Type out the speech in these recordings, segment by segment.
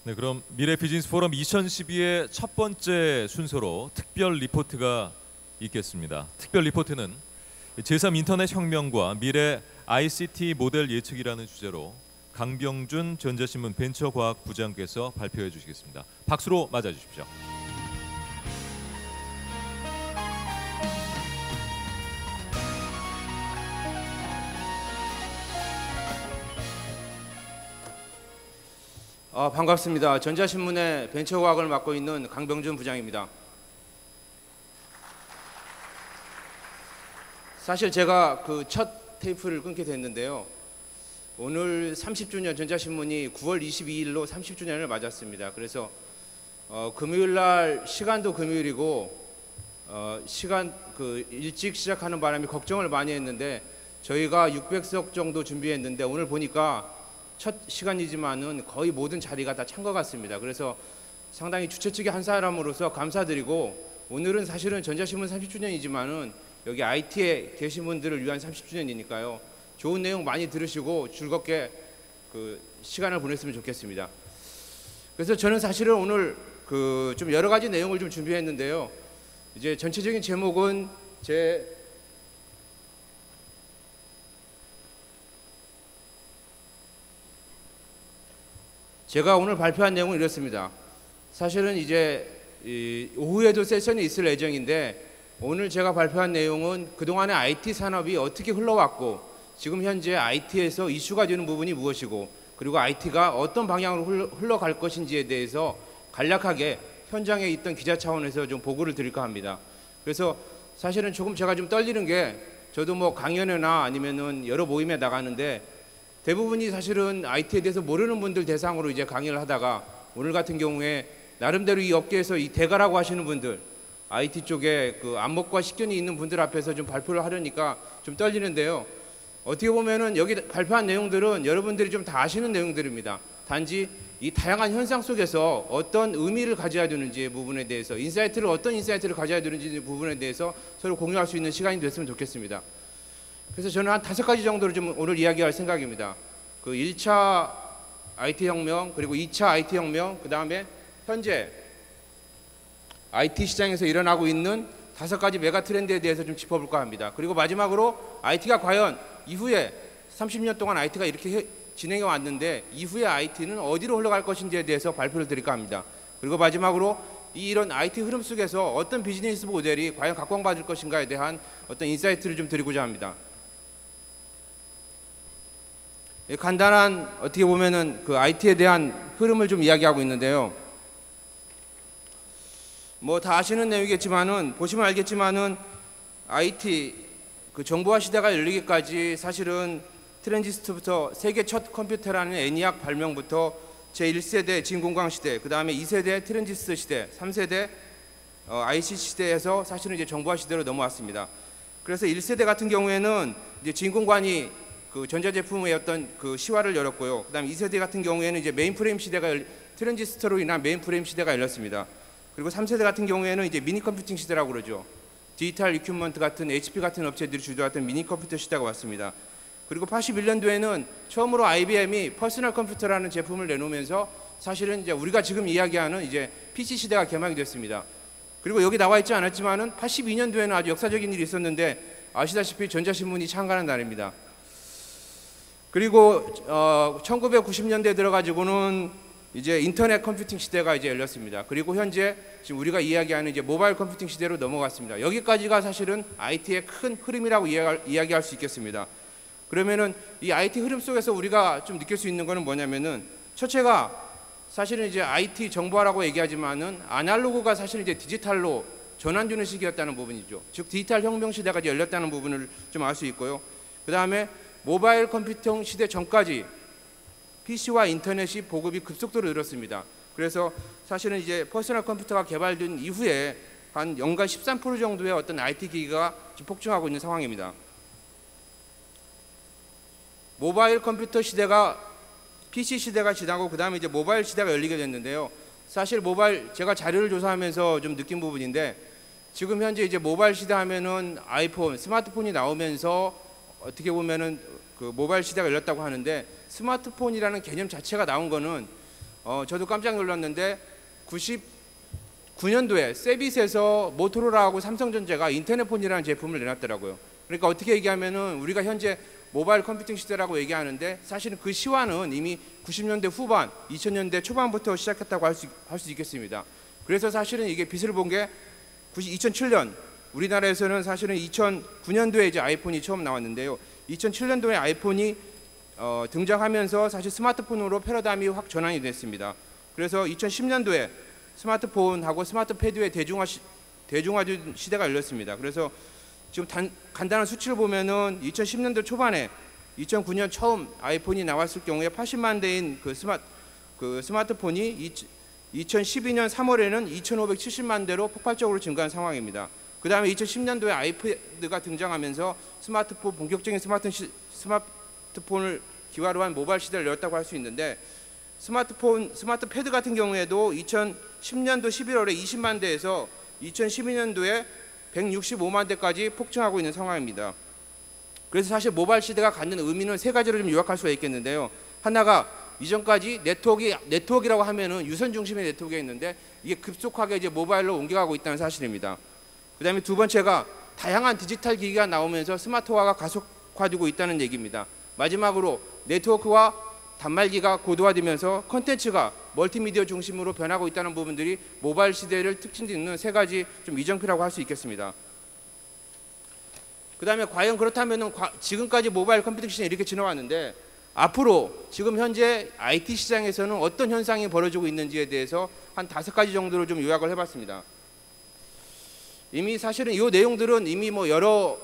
네, 그럼 미래 비즈니스 포럼 2012의 첫 번째 순서로 특별 리포트가 있겠습니다. 특별 리포트는 제3 인터넷 혁명과 미래 ICT 모델 예측이라는 주제로 강병준 전자신문 벤처과학 부장께서 발표해 주시겠습니다. 박수로 맞아 주십시오. 반갑습니다. 전자신문의 벤처과학을 맡고 있는 강병준 부장입니다. 사실 제가 그 첫 테이프를 끊게 됐는데요. 오늘 30주년 전자신문이 9월 22일로 30주년을 맞았습니다. 그래서 금요일 날 시간도 금요일이고 일찍 시작하는 바람에 걱정을 많이 했는데 저희가 600석 정도 준비했는데 오늘 보니까 첫 시간이지만은 거의 모든 자리가 다 찬 것 같습니다. 그래서 상당히 주최 측의 한 사람으로서 감사드리고, 오늘은 사실은 전자신문 30주년이지만은 여기 IT에 계신 분들을 위한 30주년이니까요. 좋은 내용 많이 들으시고 즐겁게 시간을 보냈으면 좋겠습니다. 그래서 저는 사실은 오늘 좀 여러 가지 내용을 좀 준비했는데요. 이제 전체적인 제목은 제가 오늘 발표한 내용은 이렇습니다. 사실은 이제 오후에도 세션이 있을 예정인데, 오늘 제가 발표한 내용은 그동안의 IT 산업이 어떻게 흘러왔고 지금 현재 IT에서 이슈가 되는 부분이 무엇이고, 그리고 IT가 어떤 방향으로 흘러갈 것인지에 대해서 간략하게 현장에 있던 기자 차원에서 좀 보고를 드릴까 합니다. 그래서 사실은 조금 제가 좀 떨리는 게, 저도 뭐 강연회나 아니면은 여러 모임에 나가는데 대부분이 사실은 IT에 대해서 모르는 분들 대상으로 이제 강의를 하다가, 오늘 같은 경우에 나름대로 이 업계에서 이 대가라고 하시는 분들, IT 쪽에 안목과 식견이 있는 분들 앞에서 좀 발표를 하려니까 좀 떨리는데요. 어떻게 보면은 여기 발표한 내용들은 여러분들이 좀 다 아시는 내용들입니다. 단지 이 다양한 현상 속에서 어떤 의미를 가져야 되는지 부분에 대해서, 어떤 인사이트를 가져야 되는지 부분에 대해서 서로 공유할 수 있는 시간이 됐으면 좋겠습니다. 그래서 저는 한 5가지 정도를 좀 오늘 이야기할 생각입니다. 1차 IT 혁명, 그리고 2차 IT 혁명, 그 다음에 현재 IT 시장에서 일어나고 있는 5가지 메가 트렌드에 대해서 좀 짚어볼까 합니다. 그리고 마지막으로 IT가 과연 이후에 30년 동안 IT가 이렇게 진행해 왔는데 이후에 IT는 어디로 흘러갈 것인지에 대해서 발표를 드릴까 합니다. 그리고 마지막으로 이런 IT 흐름 속에서 어떤 비즈니스 모델이 과연 각광받을 것인가에 대한 어떤 인사이트를 좀 드리고자 합니다. 간단한, 어떻게 보면은 IT에 대한 흐름을 좀 이야기하고 있는데요. 뭐 다 아시는 내용이겠지만은, 보시면 알겠지만은 IT 정보화 시대가 열리기까지 사실은 트랜지스터부터 세계 첫 컴퓨터라는 애니악 발명부터 제1세대 진공광 시대, 그 다음에 2세대 트랜지스터 시대, 3세대 IC 시대에서 사실은 이제 정보화 시대로 넘어왔습니다. 그래서 1세대 같은 경우에는 이제 진공관이 전자제품의 어떤 시화를 열었고요. 그 다음에 2세대 같은 경우에는 이제 메인프레임 시대가 트랜지스터로 인한 메인프레임 시대가 열렸습니다. 그리고 3세대 같은 경우에는 이제 미니 컴퓨팅 시대라고 그러죠. 디지털 이큐먼트 같은 HP 같은 업체들이 주도했던 미니 컴퓨터 시대가 왔습니다. 그리고 81년도에는 처음으로 IBM이 퍼스널 컴퓨터라는 제품을 내놓으면서 사실은 이제 우리가 지금 이야기하는 이제 PC 시대가 개막이 됐습니다. 그리고 여기 나와 있지 않았지만은 82년도에는 아주 역사적인 일이 있었는데, 아시다시피 전자신문이 창간한 날입니다. 그리고 1990년대에 들어가지고는 이제 인터넷 컴퓨팅 시대가 이제 열렸습니다. 그리고 현재 지금 우리가 이야기하는 이제 모바일 컴퓨팅 시대로 넘어갔습니다. 여기까지가 사실은 IT의 큰 흐름이라고 이야기할 수 있겠습니다. 그러면은 이 IT 흐름 속에서 우리가 좀 느낄 수 있는 거는 뭐냐면은, 첫째가 사실은 이제 IT 정보화라고 얘기하지만은 아날로그가 사실은 이제 디지털로 전환되는 시기였다는 부분이죠. 즉 디지털 혁명 시대가 이제 열렸다는 부분을 좀 알 수 있고요. 그 다음에 모바일 컴퓨팅 시대 전까지 PC와 인터넷이 보급이 급속도로 늘었습니다. 그래서 사실은 이제 퍼스널 컴퓨터가 개발된 이후에 한 연간 13% 정도의 어떤 IT 기기가 지금 폭증하고 있는 상황입니다. 모바일 컴퓨터 시대가 PC 시대가 지나고 그 다음에 이제 모바일 시대가 열리게 됐는데요. 사실 제가 자료를 조사하면서 좀 느낀 부분인데, 지금 현재 이제 모바일 시대 하면은 아이폰, 스마트폰이 나오면서 어떻게 보면은 모바일 시대가 열렸다고 하는데, 스마트폰이라는 개념 자체가 나온 거는 저도 깜짝 놀랐는데 99년도에 세빗에서 모토로라하고 삼성전자가 인터넷폰이라는 제품을 내놨더라고요. 그러니까 어떻게 얘기하면은 우리가 현재 모바일 컴퓨팅 시대라고 얘기하는데 사실은 그 시화는 이미 90년대 후반, 2000년대 초반부터 시작했다고 할 수 있겠습니다. 그래서 사실은 이게 빛을 본 게 2007년, 우리나라에서는 사실은 2009년도에 이제 아이폰이 처음 나왔는데요. 2007년도에 아이폰이 등장하면서 사실 스마트폰으로 패러다임이 확 전환이 됐습니다. 그래서 2010년도에 스마트폰하고 스마트 패드의 대중화 시대가 열렸습니다. 그래서 지금 간단한 수치를 보면은 2010년도 초반에 2009년 처음 아이폰이 나왔을 경우에 80만 대인 그 스마트폰이 2012년 3월에는 2,570만 대로 폭발적으로 증가한 상황입니다. 그 다음에 2010년도에 아이패드가 등장하면서 본격적인 스마트폰을 기화로 한 모바일 시대를 열었다고 할 수 있는데 스마트 패드 같은 경우에도 2010년도 11월에 20만 대에서 2012년도에 165만 대까지 폭증하고 있는 상황입니다. 그래서 사실 모바일 시대가 갖는 의미는 세 가지로 좀 요약할 수가 있겠는데요. 하나가 이전까지 네트워크라고 하면은 유선 중심의 네트워크가 있는데 이게 급속하게 이제 모바일로 옮겨가고 있다는 사실입니다. 그다음에 두 번째가 다양한 디지털 기기가 나오면서 스마트화가 가속화되고 있다는 얘기입니다. 마지막으로 네트워크와 단말기가 고도화되면서 콘텐츠가 멀티미디어 중심으로 변하고 있다는 부분들이 모바일 시대를 특징짓는 세 가지 좀 이정표라고 할 수 있겠습니다. 그 다음에 과연 그렇다면 지금까지 모바일 컴퓨팅 시장이 이렇게 지나왔는데 앞으로 지금 현재 IT 시장에서는 어떤 현상이 벌어지고 있는지에 대해서 한 5가지 정도로 좀 요약을 해봤습니다. 이미 사실은 이 내용들은 이미 뭐 여러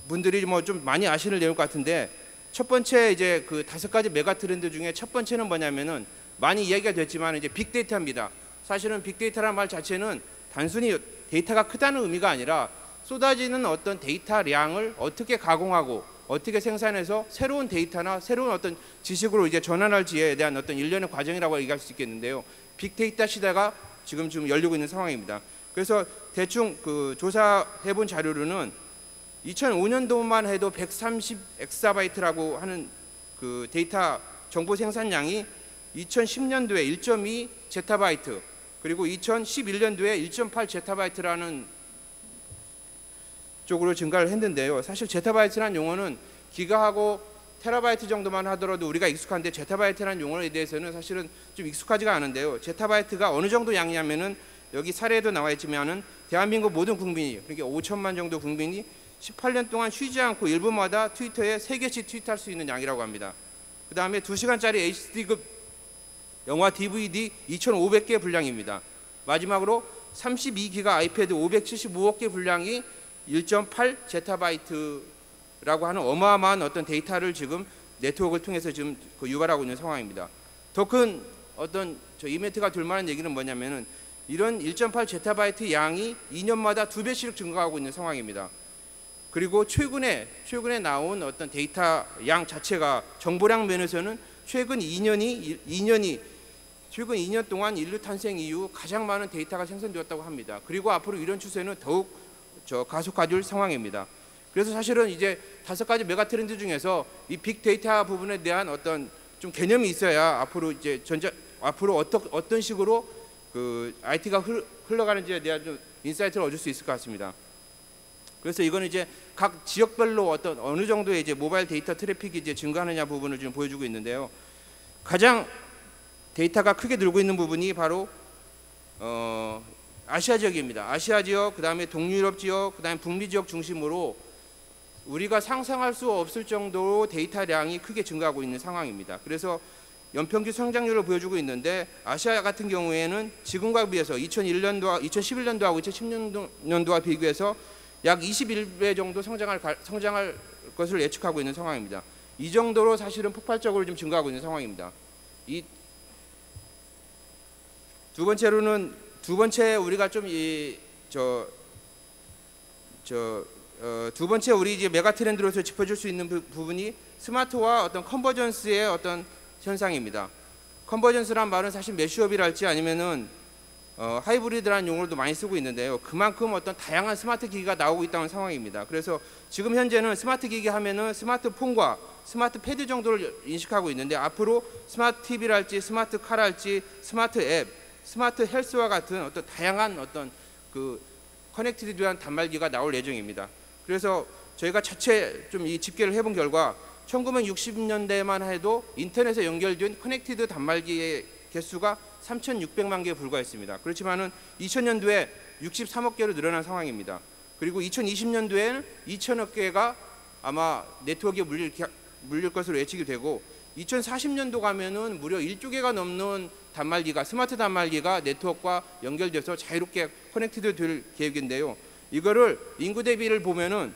분들이 뭐 좀 많이 아시는 내용 같은데 첫 번째 이제 그 5가지 메가 트렌드 중에 첫 번째는 뭐냐면은 많이 이야기가 됐지만 이제 빅데이터입니다. 사실은 빅데이터라는 말 자체는 단순히 데이터가 크다는 의미가 아니라 쏟아지는 어떤 데이터량을 어떻게 가공하고 어떻게 생산해서 새로운 데이터나 새로운 어떤 지식으로 이제 전환할지에 대한 어떤 일련의 과정이라고 얘기할 수 있겠는데요. 빅데이터 시대가 지금 열리고 있는 상황입니다. 그래서 대충 그 조사해본 자료로는 2005년도만 해도 130 엑사바이트라고 하는 그 데이터 정보 생산량이 2010년도에 1.2 제타바이트 그리고 2011년도에 1.8 제타바이트라는 쪽으로 증가를 했는데요. 사실 제타바이트라는 용어는 기가하고 테라바이트 정도만 하더라도 우리가 익숙한데 제타바이트라는 용어에 대해서는 사실은 좀 익숙하지가 않은데요. 제타바이트가 어느 정도 양이냐면은 여기 사례도 나와 있지만은 대한민국 모든 국민이 그러니까 5천만 정도 국민이 18년 동안 쉬지 않고 1분마다 트위터에 3개씩 트윗할 수 있는 양이라고 합니다. 그 다음에 2시간짜리 HD급 영화 DVD 2,500개 분량입니다. 마지막으로 32기가 아이패드 575억 개 분량이 1.8 제타바이트라고 하는 어마어마한 어떤 데이터를 지금 네트워크를 통해서 지금 유발하고 있는 상황입니다. 더 큰 어떤 이벤트가 될 만한 얘기는 뭐냐면은 이런 1.8 제타바이트 양이 2년마다 2배씩 증가하고 있는 상황입니다. 그리고 최근에 나온 어떤 데이터 양 자체가 정보량 면에서는 최근 2년 동안 인류 탄생 이후 가장 많은 데이터가 생성되었다고 합니다. 그리고 앞으로 이런 추세는 더욱 가속화될 상황입니다. 그래서 사실은 이제 5가지 메가 트렌드 중에서 이 빅데이터 부분에 대한 어떤 좀 개념이 있어야 앞으로 이제 앞으로 어떤 식으로 그 IT가 흘러가는지에 대한 좀 인사이트를 얻을 수 있을 것 같습니다. 그래서 이거는 이제 각 지역별로 어느 정도의 이제 모바일 데이터 트래픽이 이제 증가하느냐 부분을 좀 보여주고 있는데요. 가장 데이터가 크게 늘고 있는 부분이 바로 아시아 지역입니다. 아시아 지역, 그 다음에 동유럽 지역, 그 다음에 북미 지역 중심으로 우리가 상상할 수 없을 정도로 데이터량이 크게 증가하고 있는 상황입니다. 그래서 연평균 성장률을 보여주고 있는데 아시아 같은 경우에는 지금과 비해서 2011년도하고 2010년도와 비교해서 약 21배 정도 성장할 것을 예측하고 있는 상황입니다. 이 정도로 사실은 폭발적으로 좀 증가하고 있는 상황입니다. 이 두 번째 우리가 좀 두 번째 우리 이제 메가 트렌드로서 짚어줄 수 있는 부분이 스마트와 어떤 컨버전스의 어떤 현상입니다. 컨버전스란 말은 사실 매시업이랄지 아니면은 하이브리드라는 용어도 많이 쓰고 있는데요. 그만큼 어떤 다양한 스마트 기기가 나오고 있다는 상황입니다. 그래서 지금 현재는 스마트 기기 하면은 스마트폰과 스마트 패드 정도를 인식하고 있는데 앞으로 스마트 TV랄지 스마트 카랄지 스마트 앱, 스마트 헬스와 같은 어떤 다양한 어떤 그 커넥티드한 단말기가 나올 예정입니다. 그래서 저희가 자체 좀 이 집계를 해본 결과 1960년대만 해도 인터넷에 연결된 커넥티드 단말기의 개수가 3,600만 개에 불과했습니다. 그렇지만은 2000년도에 63억 개로 늘어난 상황입니다. 그리고 2020년도에는 2천억 개가 아마 네트워크에 물릴 것으로 예측이 되고 2040년도 가면은 무려 1조 개가 넘는 단말기가 스마트 단말기가 네트워크와 연결돼서 자유롭게 커넥티드 될 계획인데요. 이거를 인구 대비를 보면은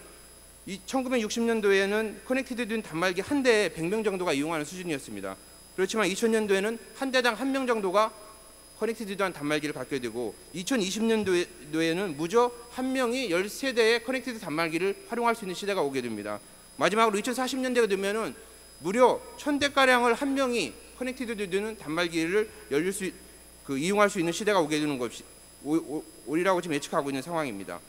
1960년도에는 커넥티드 된 단말기 한 대에 100명 정도가 이용하는 수준이었습니다. 그렇지만 2000년도에는 한 대당 1명 정도가 커넥티드한 단말기를 갖게 되고 2020년도에는 무려 한 명이 13대의 커넥티드 단말기를 활용할 수 있는 시대가 오게 됩니다. 마지막으로 2040년대가 되면은 무려 1000대가량을 한 명이 커넥티드 되는 단말기를 이용할 수 있는 시대가 오게 되는 것이 오리라고 지금 예측하고 있는 상황입니다.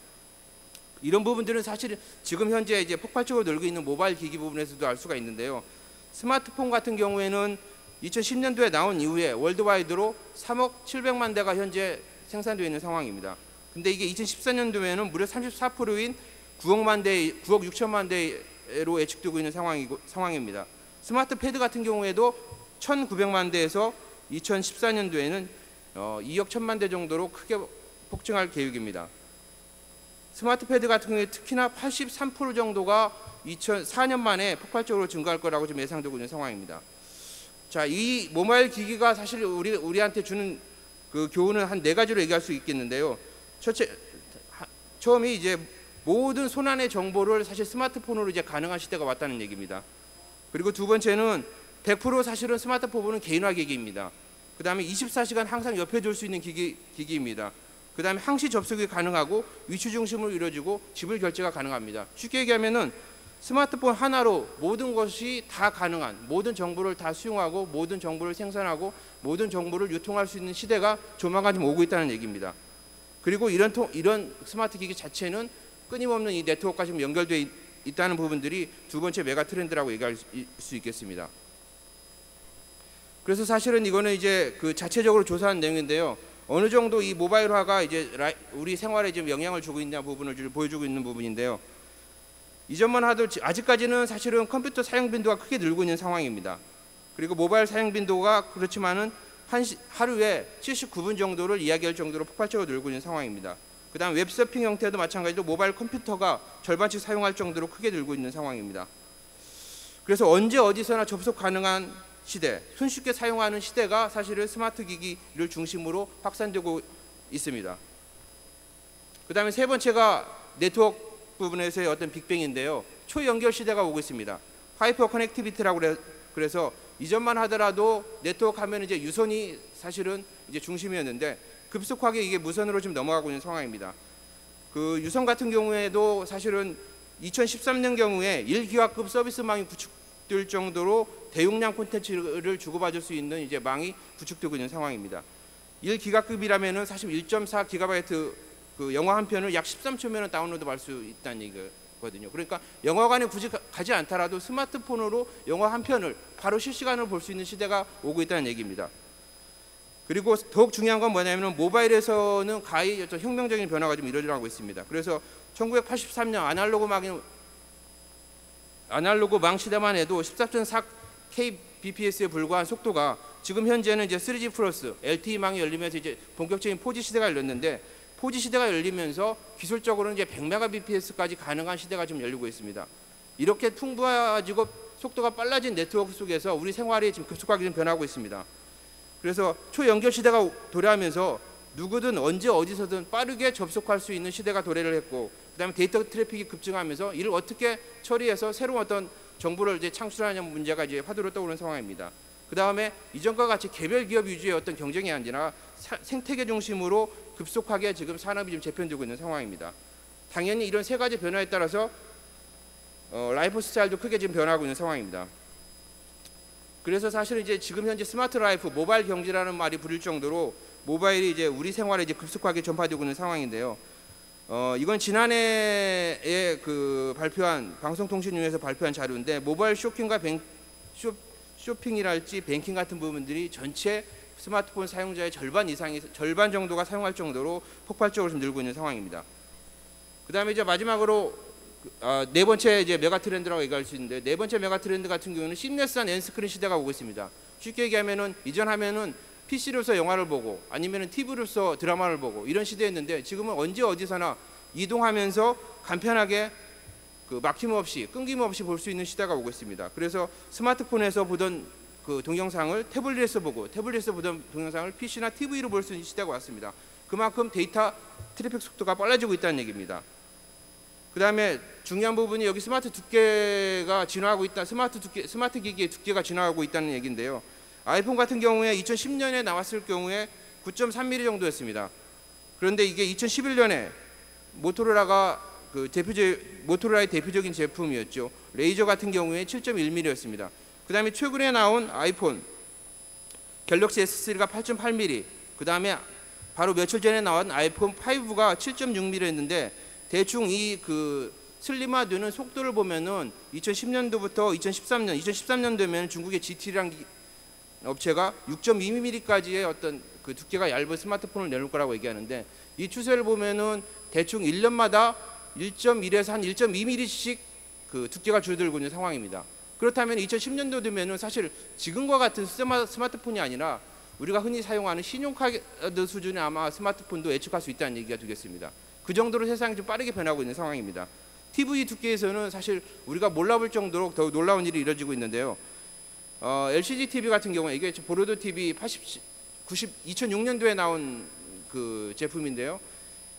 이런 부분들은 사실 지금 현재 이제 폭발적으로 늘고 있는 모바일 기기 부분에서도 알 수가 있는데요. 스마트폰 같은 경우에는 2010년도에 나온 이후에 월드와이드로 3억 700만 대가 현재 생산되어 있는 상황입니다. 근데 이게 2014년도에는 무려 34%인 9억 6천만 대로 예측되고 있는 상황입니다. 스마트 패드 같은 경우에도 1,900만 대에서 2014년도에는 2억 1천만 대 정도로 크게 폭증할 계획입니다. 스마트 패드 같은 경우에 특히나 83% 정도가 2004년 만에 폭발적으로 증가할 거라고 지금 예상되고 있는 상황입니다. 자, 이 모바일 기기가 사실 우리한테 주는 그 교훈은 한 4가지로 얘기할 수 있겠는데요. 처음이 이제 모든 손안의 정보를 사실 스마트폰으로 이제 가능한 시대가 왔다는 얘기입니다. 그리고 두 번째는 100% 사실은 스마트폰은 개인화 기기입니다. 그 다음에 24시간 항상 옆에 둘 수 있는 기기입니다. 그 다음에 항시 접속이 가능하고 위치 중심으로 이루어지고 지불 결제가 가능합니다. 쉽게 얘기하면은 스마트폰 하나로 모든 것이 다 가능한, 모든 정보를 다 수용하고 모든 정보를 생산하고 모든 정보를 유통할 수 있는 시대가 조만간 좀 오고 있다는 얘기입니다. 그리고 이런 스마트 기기 자체는 끊임없는 이 네트워크가 지금 연결되어 있다는 부분들이 두 번째 메가 트렌드라고 얘기할 수 있겠습니다. 그래서 사실은 이거는 이제 그 자체적으로 조사한 내용인데요. 어느 정도 이 모바일화가 이제 우리 생활에 지금 영향을 주고 있냐 부분을 보여주고 있는 부분인데요. 이전만 하도 아직까지는 사실은 컴퓨터 사용 빈도가 크게 늘고 있는 상황입니다. 그리고 모바일 사용 빈도가 그렇지만은 하루에 79분 정도를 이야기할 정도로 폭발적으로 늘고 있는 상황입니다. 그다음 웹서핑 형태도 마찬가지로 모바일 컴퓨터가 절반씩 사용할 정도로 크게 늘고 있는 상황입니다. 그래서 언제 어디서나 접속 가능한 시대, 손쉽게 사용하는 시대가 사실은 스마트 기기를 중심으로 확산되고 있습니다. 그 다음에 세 번째가 네트워크 부분에서의 어떤 빅뱅인데요. 초연결 시대가 오고 있습니다. 하이퍼 커넥티비티라고 그래서 이전만 하더라도 네트워크 하면 이제 유선이 사실은 이제 중심이었는데 급속하게 이게 무선으로 지금 넘어가고 있는 상황입니다. 그 유선 같은 경우에도 사실은 2013년 경우에 1기가급 서비스망이 구축될 정도로 대용량 콘텐츠를 주고받을 수 있는 이제 망이 구축되고 있는 상황입니다. 1기가급이라면은 사실 1.4기가바이트 그 영화 한 편을 약 13초면 다운로드 할 수 있다는 얘기거든요. 그러니까 영화관에 굳이 가지 않더라도 스마트폰으로 영화 한 편을 바로 실시간으로 볼 수 있는 시대가 오고 있다는 얘기입니다. 그리고 더욱 중요한 건 뭐냐면 모바일에서는 가히 어떤 혁명적인 변화가 좀 일어나고 있습니다. 그래서 1983년 아날로그 망 시대만 해도 14.4 kbps에 불과한 속도가 지금 현재는 이제 3G 플러스 LTE망이 열리면서 이제 본격적인 4G 시대가 열렸는데 4G 시대가 열리면서 기술적으로는 이제 100mbps까지 가능한 시대가 지금 열리고 있습니다. 이렇게 풍부해지고 속도가 빨라진 네트워크 속에서 우리 생활이 지금 급속하게 좀 변하고 있습니다. 그래서 초연결 시대가 도래하면서 누구든 언제 어디서든 빠르게 접속할 수 있는 시대가 도래를 했고, 그다음에 데이터 트래픽이 급증하면서 이를 어떻게 처리해서 새로운 어떤 정보를 이제 창출하는 문제가 이제 화두로 떠오르는 상황입니다. 그다음에 이전과 같이 개별 기업 위주의 어떤 경쟁이 아니라 생태계 중심으로 급속하게 지금 산업이 좀 재편되고 있는 상황입니다. 당연히 이런 세 가지 변화에 따라서 라이프 스타일도 크게 지금 변화하고 있는 상황입니다. 그래서 사실 이제 지금 현재 스마트 라이프, 모바일 경제라는 말이 부릴 정도로 모바일이 이제 우리 생활에 이제 급속하게 전파되고 있는 상황인데요. 이건 지난해에 그 발표한 방송통신위에서 발표한 자료인데 모바일 쇼핑과 쇼핑이랄지 뱅킹 같은 부분들이 전체 스마트폰 사용자의 절반 정도가 사용할 정도로 폭발적으로 좀 늘고 있는 상황입니다. 그다음에 이제 마지막으로 네 번째 이제 메가 트렌드라고 얘기할 수 있는데, 네 번째 메가 트렌드 같은 경우는 심레스한 엔스크린 시대가 오고 있습니다. 쉽게 얘기하면은 이전하면은 PC로서 영화를 보고 아니면은 TV로서 드라마를 보고 이런 시대였는데, 지금은 언제 어디서나 이동하면서 간편하게 그 막힘없이 끊김없이 볼 수 있는 시대가 오고 있습니다. 그래서 스마트폰에서 보던 그 동영상을 태블릿에서 보고, 태블릿에서 보던 동영상을 PC나 TV로 볼 수 있는 시대가 왔습니다. 그만큼 데이터 트래픽 속도가 빨라지고 있다는 얘기입니다. 그 다음에 중요한 부분이 여기 스마트 두께가 진화하고 있다. 스마트 기기의 두께가 진화하고 있다는 얘기인데요. 아이폰 같은 경우에 2010년에 나왔을 경우에 9.3mm 정도였습니다. 그런데 이게 2011년에 모토로라의 대표적인 제품이었죠. 레이저 같은 경우에 7.1mm였습니다. 그 다음에 최근에 나온 아이폰 갤럭시 S3가 8.8mm, 그 다음에 바로 며칠 전에 나온 아이폰 5가 7.6mm였는데, 대충 이 그 슬림화되는 속도를 보면은 2010년도부터 2013년 되면 중국의 GT라는 업체가 6.2mm까지의 어떤 그 두께가 얇은 스마트폰을 내놓을 거라고 얘기하는데, 이 추세를 보면은 대충 1년마다 1.1에서 한 1.2mm씩 그 두께가 줄어들고 있는 상황입니다. 그렇다면 2010년도 되면은 사실 지금과 같은 스마트폰이 아니라 우리가 흔히 사용하는 신용카드 수준의 아마 스마트폰도 예측할 수 있다는 얘기가 되겠습니다. 그 정도로 세상이 좀 빠르게 변하고 있는 상황입니다. TV 두께에서는 사실 우리가 몰라볼 정도로 더욱 놀라운 일이 이루어지고 있는데요. LCD TV 같은 경우에 이게 보르도 TV 2006년도에 나온 그 제품인데요.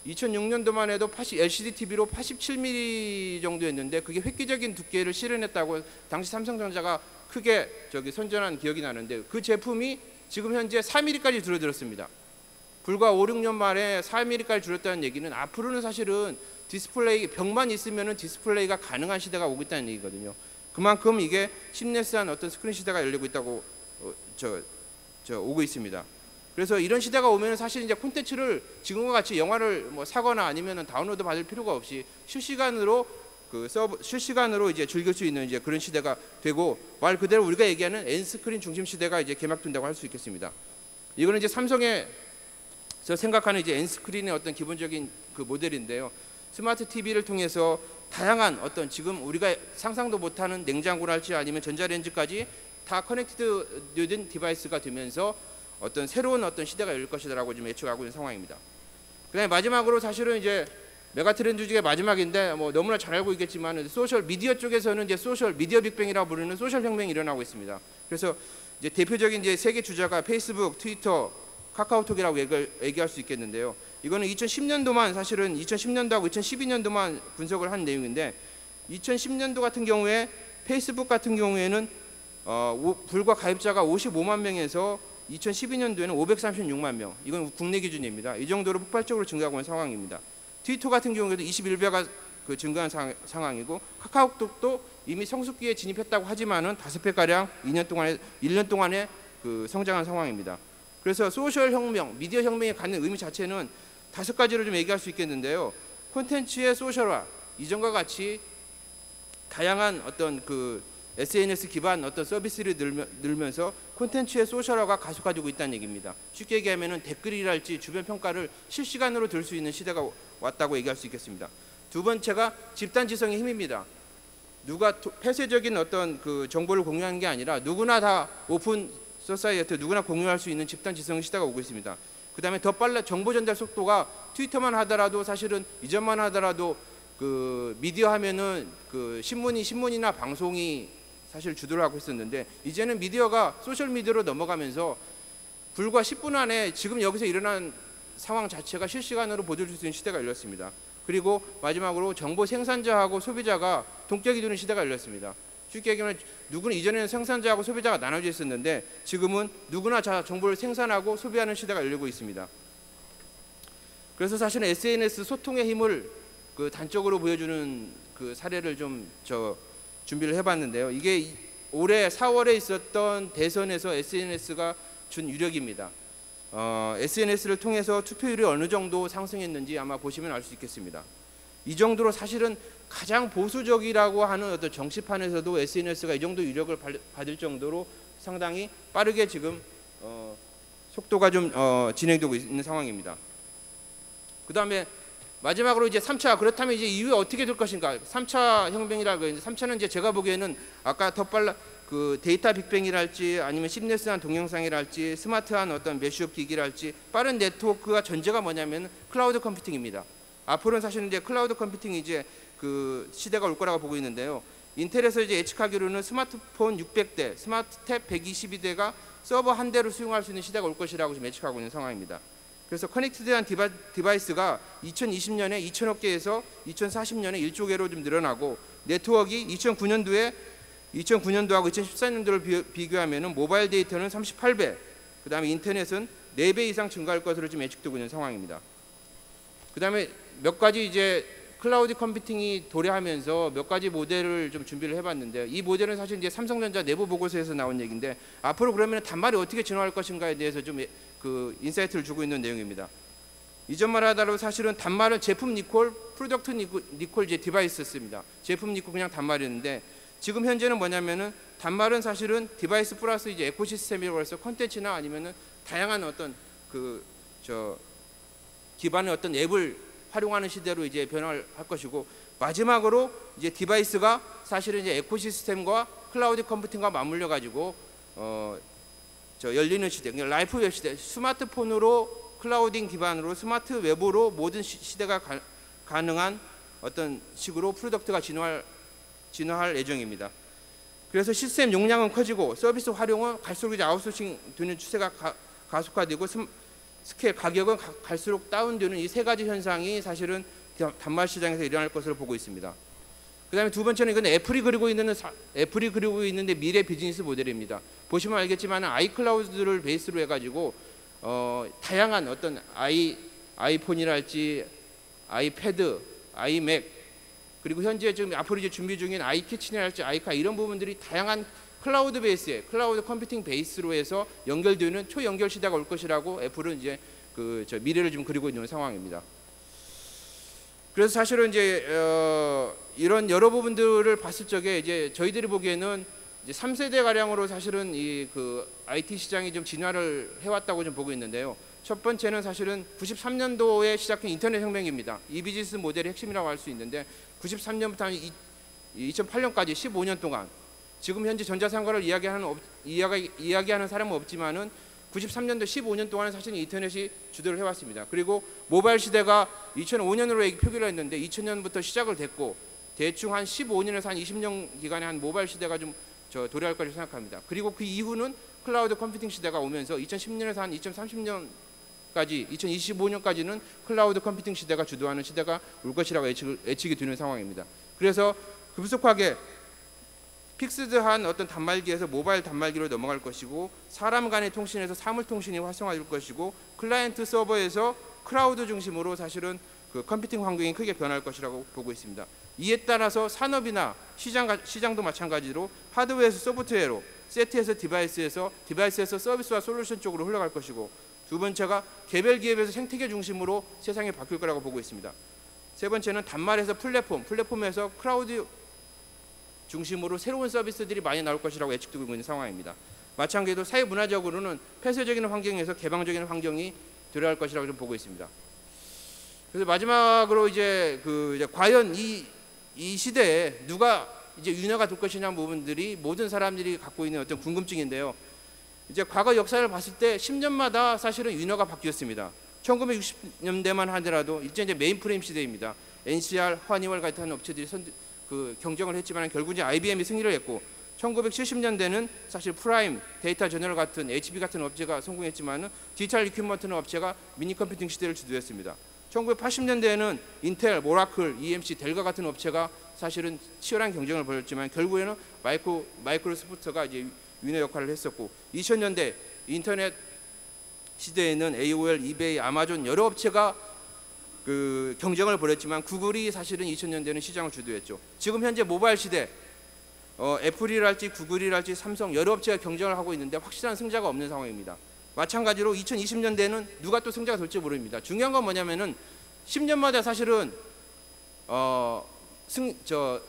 2006년도만 해도 LCD TV로 87mm 정도였는데, 그게 획기적인 두께를 실현했다고 당시 삼성전자가 크게 선전한 기억이 나는데, 그 제품이 지금 현재 4mm까지 줄어들었습니다. 불과 5, 6년 만에 4mm까지 줄었다는 얘기는 앞으로는 사실은 디스플레이 벽만 있으면은 디스플레이가 가능한 시대가 오고 있다는 얘기거든요. 그만큼 이게 심레스한 어떤 스크린 시대가 열리고 있다고 오고 있습니다. 그래서 이런 시대가 오면 사실 이제 콘텐츠를 지금과 같이 영화를 뭐 사거나 아니면은 다운로드 받을 필요가 없이 실시간으로 이제 즐길 수 있는 이제 그런 시대가 되고, 말 그대로 우리가 얘기하는 N스크린 중심 시대가 이제 개막된다고 할 수 있겠습니다. 이거는 이제 삼성에서 생각하는 이제 N스크린의 어떤 기본적인 그 모델인데요. 스마트 TV를 통해서 다양한 어떤 지금 우리가 상상도 못하는 냉장고랄지 아니면 전자레인지까지 다 커넥티드된 디바이스가 되면서 어떤 새로운 어떤 시대가 열릴 것이라고 지금 예측하고 있는 상황입니다. 그다음에 마지막으로 사실은 이제 메가 트렌드 중에 마지막인데, 뭐 너무나 잘 알고 있겠지만 소셜 미디어 쪽에서는 이제 소셜 미디어 빅뱅이라고 부르는 소셜 혁명이 일어나고 있습니다. 그래서 이제 대표적인 이제 세계 주자가 페이스북, 트위터, 카카오톡이라고 얘기할 수 있겠는데요. 이거는 2010년도만 사실은 2010년도하고 2012년도만 분석을 한 내용인데, 2010년도 같은 경우에 페이스북 같은 경우에는 불과 가입자가 55만 명에서 2012년도에는 536만 명, 이건 국내 기준입니다. 이 정도로 폭발적으로 증가하고 있는 상황입니다. 트위터 같은 경우에도 21배가 그 증가한 상황이고, 카카오톡도 이미 성숙기에 진입했다고 하지만은 5배가량 1년 동안에 그 성장한 상황입니다. 그래서 소셜 혁명, 미디어 혁명이 갖는 의미 자체는 5가지로 좀 얘기할 수 있겠는데요. 콘텐츠의 소셜화, 이전과 같이 다양한 어떤 그 SNS 기반 어떤 서비스를 늘면서 콘텐츠의 소셜화가 가속화되고 있다는 얘기입니다. 쉽게 얘기하면 댓글이랄지 주변 평가를 실시간으로 들 수 있는 시대가 왔다고 얘기할 수 있겠습니다. 두 번째가 집단지성의 힘입니다. 누가 폐쇄적인 어떤 그 정보를 공유하는 게 아니라 누구나 다 오픈 소사이어티, 누구나 공유할 수 있는 집단지성 시대가 오고 있습니다. 그 다음에 더 빨라 정보 전달 속도가 트위터만 하더라도 사실은 이전만 하더라도 그 미디어 하면은 그 신문이나 방송이 사실 주도를 하고 있었는데, 이제는 미디어가 소셜 미디어로 넘어가면서 불과 10분 안에 지금 여기서 일어난 상황 자체가 실시간으로 보여줄 수 있는 시대가 열렸습니다. 그리고 마지막으로 정보 생산자하고 소비자가 동격이 되는 시대가 열렸습니다. 쉽게 얘기하면 이전에는 생산자하고 소비자가 나눠져 있었는데, 지금은 누구나 정보를 생산하고 소비하는 시대가 열리고 있습니다. 그래서 사실은 SNS 소통의 힘을 그 단적으로 보여주는 그 사례를 좀 준비를 해봤는데요. 이게 올해 4월에 있었던 대선에서 SNS가 준 유력입니다. SNS를 통해서 투표율이 어느 정도 상승했는지 아마 보시면 알 수 있겠습니다. 이 정도로 사실은 가장 보수적이라고 하는 어떤 정치판에서도 SNS가 이 정도 유력을 받을 정도로 상당히 빠르게 지금 속도가 좀 진행되고 있는 상황입니다. 그 다음에 마지막으로 이제 3차, 그렇다면 이제 이후에 어떻게 될 것인가? 3차 혁명이라고 이제 3차는 이제 제가 보기에는 아까 더 빨라 그 데이터 빅뱅이랄지 아니면 심레스한 동영상이랄지 스마트한 어떤 매시업 기기랄지 빠른 네트워크가 전제가 뭐냐면 클라우드 컴퓨팅입니다. 앞으로는 사실은 이제 클라우드 컴퓨팅이 이제 그 시대가 올 거라고 보고 있는데요. 인텔에서 이제 예측하기로는 스마트폰 600대, 스마트탭 122대가 서버 한 대로 수용할 수 있는 시대가 올 것이라고 지금 예측하고 있는 상황입니다. 그래서 커넥티드한 디바이스가 2020년에 2천억 개에서 2040년에 1조 개로 좀 늘어나고 네트워크가 2009년도하고 2014년도를 비교하면 모바일 데이터는 38배, 그 다음에 인터넷은 4배 이상 증가할 것으로 지금 예측되고 있는 상황입니다. 그 다음에 몇 가지 이제 클라우드 컴퓨팅이 도래하면서 몇 가지 모델을 좀 준비를 해봤는데, 이 모델은 사실 이제 삼성전자 내부 보고서에서 나온 얘기인데, 앞으로 그러면 단말이 어떻게 진화할 것인가에 대해서 좀 그 인사이트를 주고 있는 내용입니다. 이전만 하더라도 사실은 단말은 제품 니콜, 프로덕트 니콜 이제 디바이스였습니다. 제품 니콜 그냥 단말이었는데, 지금 현재는 뭐냐면은 단말은 사실은 디바이스 플러스 이제 에코시스템이라고 해서 컨텐츠나 아니면은 다양한 어떤 기반의 어떤 앱을 활용하는 시대로 이제 변화를 할 것이고, 마지막으로 이제 디바이스가 사실은 이제 에코시스템과 클라우드 컴퓨팅과 맞물려 가지고 열리는 시대, 그러니까 라이프 웹 시대, 스마트폰으로 클라우딩 기반으로 스마트 웹으로 모든 시대가 가능한 어떤 식으로 프로덕트가 진화할 예정입니다. 그래서 시스템 용량은 커지고 서비스 활용은 갈수록 이제 아웃소싱 되는 추세가 가속화되고 스케일 가격은 갈수록 다운되는 이 세 가지 현상이 사실은 단말 시장에서 일어날 것으로 보고 있습니다. 그다음에 두 번째는 이건 애플이 그리고 있는데 미래 비즈니스 모델입니다. 보시면 알겠지만 아이클라우드를 베이스로 해가지고 다양한 어떤 아이폰이랄지 아이패드, 아이맥, 그리고 현재 지금 앞으로 이제 준비 중인 아이키친이랄지 아이카, 이런 부분들이 다양한 클라우드 베이스에 클라우드 컴퓨팅 베이스로 해서 연결되는 초연결 시대가 올 것이라고 애플은 이제 미래를 좀 그리고 있는 상황입니다. 그래서 사실은 이제 이런 여러 부분들을 봤을 적에 이제 저희들이 보기에는 이제 3세대 가량으로 사실은 이 그 IT 시장이 좀 진화를 해왔다고 좀 보고 있는데요. 첫 번째는 사실은 93년도에 시작한 인터넷 혁명입니다. 이 비즈니스 모델의 핵심이라고 할 수 있는데, 93년부터 2008년까지 15년 동안 지금 현재 전자상거래를 이야기하는 사람은 없지만은 93년도 15년 동안은 사실 인터넷이 주도를 해왔습니다. 그리고 모바일 시대가 2005년으로 표기를 했는데 2000년부터 시작을 됐고, 대충 한 15년에서 한 20년 기간에 한 모바일 시대가 좀 도래할 거라고 생각합니다. 그리고 그 이후는 클라우드 컴퓨팅 시대가 오면서 2010년에서 한 2030년까지 2025년까지는 클라우드 컴퓨팅 시대가 주도하는 시대가 올 것이라고 예측이 되는 상황입니다. 그래서 급속하게 픽스드한 어떤 단말기에서 모바일 단말기로 넘어갈 것이고, 사람 간의 통신에서 사물 통신이 활성화될 것이고, 클라이언트 서버에서 클라우드 중심으로 사실은 그 컴퓨팅 환경이 크게 변할 것이라고 보고 있습니다. 이에 따라서 산업이나 시장도 마찬가지로 하드웨어에서 소프트웨어로, 세트에서 디바이스에서 서비스와 솔루션 쪽으로 흘러갈 것이고, 두 번째가 개별 기업에서 생태계 중심으로 세상이 바뀔 거라고 보고 있습니다. 세 번째는 단말에서 플랫폼에서 클라우드 중심으로 새로운 서비스들이 많이 나올 것이라고 예측되고 있는 상황입니다. 마찬가지로 사회 문화적으로는 폐쇄적인 환경에서 개방적인 환경이 도래할 것이라고 좀 보고 있습니다. 그래서 마지막으로 이제 과연 이 시대에 누가 이제 위너가 될 것이냐 부분들이 모든 사람들이 갖고 있는 어떤 궁금증인데요. 이제 과거 역사를 봤을 때 10년마다 사실은 위너가 바뀌었습니다. 1960년대만 하더라도 이제 메인프레임 시대입니다. NCR, 허니월 같은 업체들이 경쟁을 했지만 결국 이제 IBM이 승리를 했고, 1970년대는 사실 프라임, 데이터 저널 같은 HP 같은 업체가 성공했지만 디지털 이퀴먼트는 업체가 미니 컴퓨팅 시대를 주도했습니다. 1980년대에는 인텔, 모라클, EMC, 델과 같은 업체가 사실은 치열한 경쟁을 벌였지만 결국에는 마이크로소프트가 이제 위너 역할을 했었고, 2000년대 인터넷 시대에는 AOL, 이베이, 아마존 여러 업체가 경쟁을 벌였지만 구글이 사실은 2000년대는 시장을 주도했죠. 지금 현재 모바일 시대, 애플이랄지 구글이랄지 삼성 여러 업체가 경쟁을 하고 있는데 확실한 승자가 없는 상황입니다. 마찬가지로 2020년대에는 누가 또 승자가 될지 모릅니다. 중요한 건 뭐냐면은 10년마다 사실은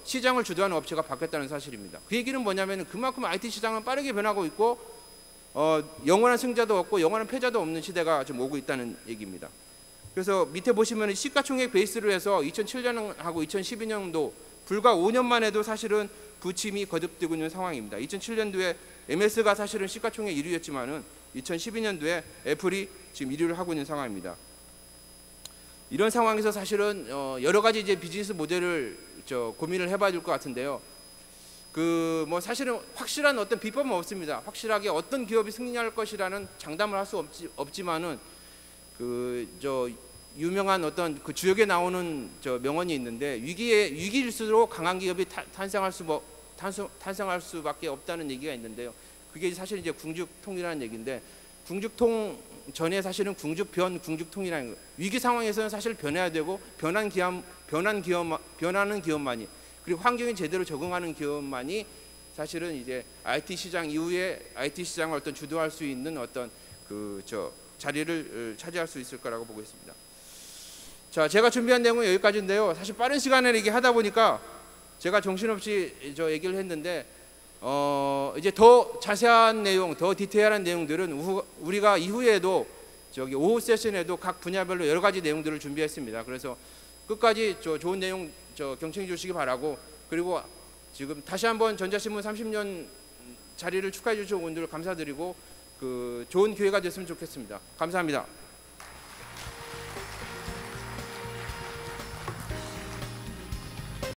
시장을 주도하는 업체가 바뀌었다는 사실입니다. 그 얘기는 뭐냐면은 그만큼 IT 시장은 빠르게 변하고 있고 영원한 승자도 없고 영원한 패자도 없는 시대가 좀 오고 있다는 얘기입니다. 그래서 밑에 보시면 시가총액 베이스로 해서 2007년하고 2012년도 불과 5년 만에도 사실은 부침이 거듭되고 있는 상황입니다. 2007년도에 MS가 사실은 시가총액 1위였지만은 2012년도에 애플이 지금 1위를 하고 있는 상황입니다. 이런 상황에서 사실은 여러 가지 이제 비즈니스 모델을 고민을 해봐야 될 것 같은데요. 뭐 사실은 확실한 어떤 비법은 없습니다. 확실하게 어떤 기업이 승리할 것이라는 장담을 할 수 없지만은 유명한 어떤 그 주역에 나오는 명언이 있는데 위기일수록 강한 기업이 탄생할 수밖에 없다는 얘기가 있는데요. 그게 사실 이제 궁죽통이라는 얘기인데 궁죽통 전에 사실은 궁죽변, 궁죽통이라는 거. 위기 상황에서는 사실 변해야 되고 변하는 기업만이 그리고 환경에 제대로 적응하는 기업만이 사실은 이제 IT 시장 이후에 IT 시장을 어떤 주도할 수 있는 어떤 자리를 차지할 수 있을 거라고 보고 있습니다. 자, 제가 준비한 내용은 여기까지인데요. 사실 빠른 시간에 얘기하다 보니까 제가 정신없이 얘기를 했는데 이제 더 자세한 내용, 더 디테일한 내용들은 우리가 이후에도 오후 세션에도 각 분야별로 여러 가지 내용들을 준비했습니다. 그래서 끝까지 좋은 내용 경청해 주시기 바라고, 그리고 지금 다시 한번 전자신문 30년 자리를 축하해 주신 분들 감사드리고 좋은 기회가 됐으면 좋겠습니다. 감사합니다.